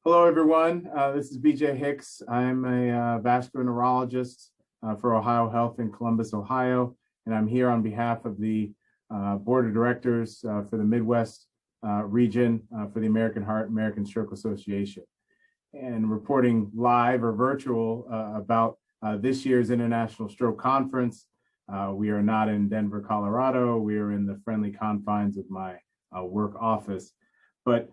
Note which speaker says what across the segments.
Speaker 1: Hello, everyone. This is BJ Hicks. I'm a vascular neurologist for Ohio Health in Columbus, Ohio, and I'm here on behalf of the Board of Directors for the Midwest region for the American Heart American Stroke Association, and reporting live or virtual about this year's International Stroke Conference. We are not in Denver, Colorado. We are in the friendly confines of my work office. But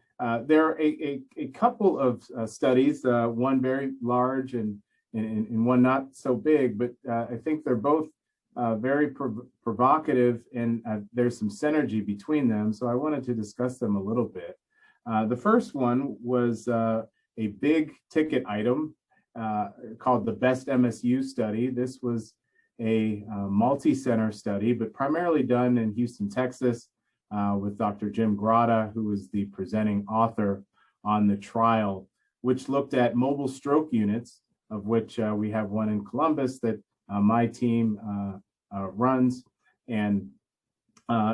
Speaker 1: there are a couple of studies, one very large and one not so big, but I think they're both very provocative, and there's some synergy between them. So I wanted to discuss them a little bit. The first one was a big ticket item called the Best MSU study. This was a multi-center study, but primarily done in Houston, Texas, with Dr. Jim Grotta, who was the presenting author on the trial, which looked at mobile stroke units, of which we have one in Columbus that my team runs, and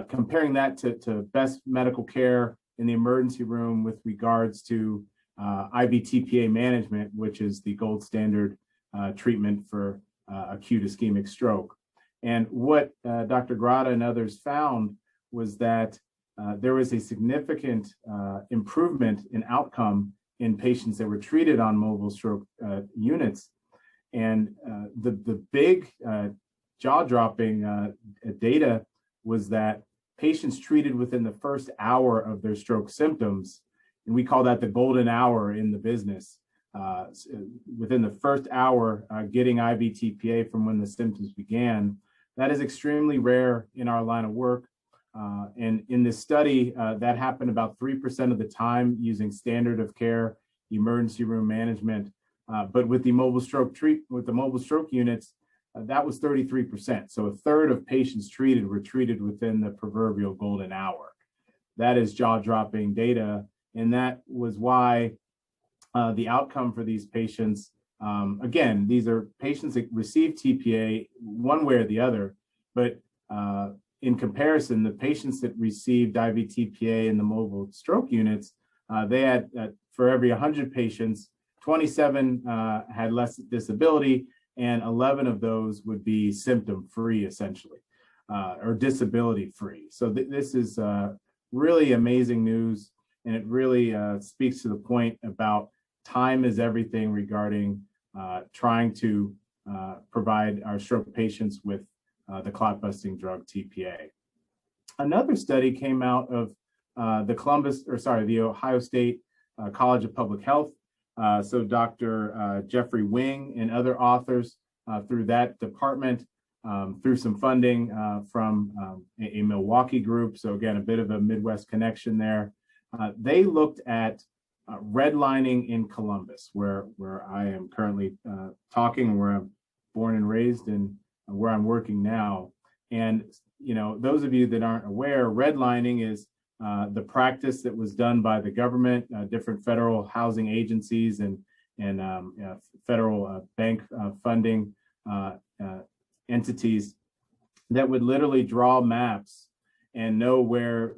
Speaker 1: comparing that to best medical care in the emergency room with regards to IVTPA management, which is the gold standard treatment for acute ischemic stroke. And what Dr. Grotta and others found was that there was a significant improvement in outcome in patients that were treated on mobile stroke units. And the big jaw-dropping data was that patients treated within the first hour of their stroke symptoms, and we call that the golden hour in the business, within the first hour getting IVTPA from when the symptoms began. That is extremely rare in our line of work. And in this study, that happened about 3% of the time using standard of care emergency room management. But with the mobile stroke units, that was 33%. So a third of patients treated were treated within the proverbial golden hour. That is jaw-dropping data, and that was why the outcome for these patients, again, these are patients that receive TPA one way or the other, but in comparison, the patients that received IVTPA in the mobile stroke units, they had, for every 100 patients, 27 had less disability, and 11 of those would be symptom-free, essentially, or disability-free. So this is really amazing news, and it really speaks to the point about time is everything regarding trying to provide our stroke patients with the clot-busting drug TPA. Another study came out of the Ohio State College of Public Health. So Dr. Jeffrey Wing and other authors through that department, through some funding from a Milwaukee group. So again, a bit of a Midwest connection there. They looked at redlining in Columbus, where I am currently talking, where I'm born and raised, and where I'm working now. And, you know, those of you that aren't aware, redlining is the practice that was done by the government, different federal housing agencies and federal bank funding entities that would literally draw maps and know where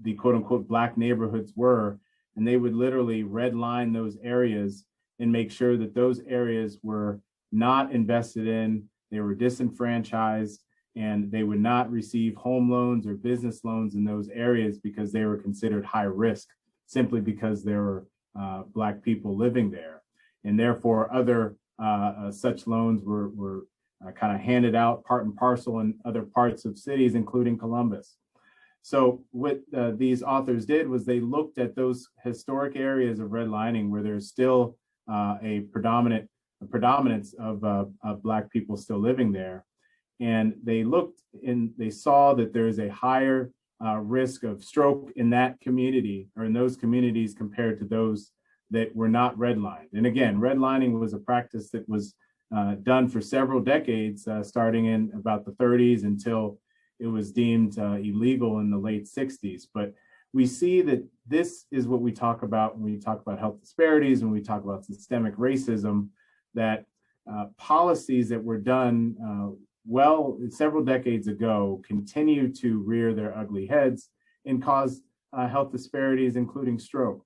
Speaker 1: the quote unquote black neighborhoods were. And they would literally redline those areas and make sure that those areas were not invested in, they were disenfranchised, and they would not receive home loans or business loans in those areas because they were considered high risk, simply because there were Black people living there. And therefore, other such loans were kind of handed out part and parcel in other parts of cities, including Columbus. So what these authors did was they looked at those historic areas of redlining where there's still a predominance of Black people still living there. And they looked and they saw that there is a higher risk of stroke in that community, or in those communities, compared to those that were not redlined. And again, redlining was a practice that was done for several decades, starting in about the 30s until it was deemed illegal in the late 60s. But we see that this is what we talk about when we talk about health disparities, when we talk about systemic racism, that policies that were done several decades ago continue to rear their ugly heads and cause health disparities, including stroke.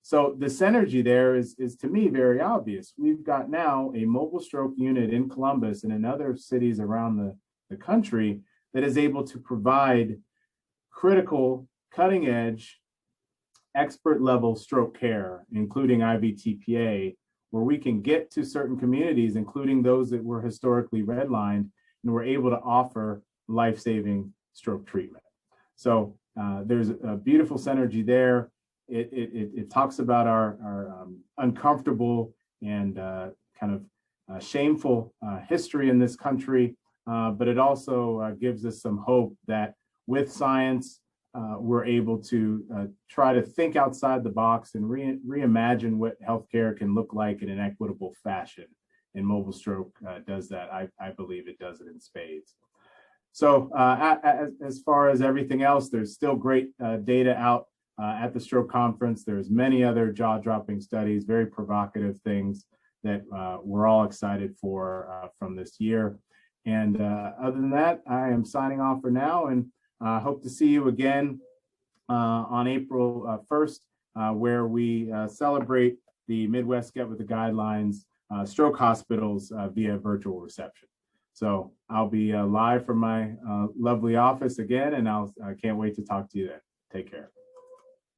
Speaker 1: So the synergy there is to me very obvious. We've got now a mobile stroke unit in Columbus and in other cities around the country that is able to provide critical, cutting edge, expert level stroke care, including IVTPA, where we can get to certain communities, including those that were historically redlined, and we're able to offer life-saving stroke treatment. So there's a beautiful synergy there. It talks about our uncomfortable and kind of shameful history in this country, but it also gives us some hope that with science, we're able to try to think outside the box and reimagine what healthcare can look like in an equitable fashion. And mobile stroke does that. I believe it does it in spades. So as far as everything else, there's still great data out at the stroke conference. There's many other jaw-dropping studies, very provocative things that we're all excited for from this year. And other than that, I am signing off for now, and hope to see you again on April 1st, where we celebrate the Midwest Get With The Guidelines stroke hospitals via virtual reception. So I'll be live from my lovely office again, and I can't wait to talk to you then. Take care.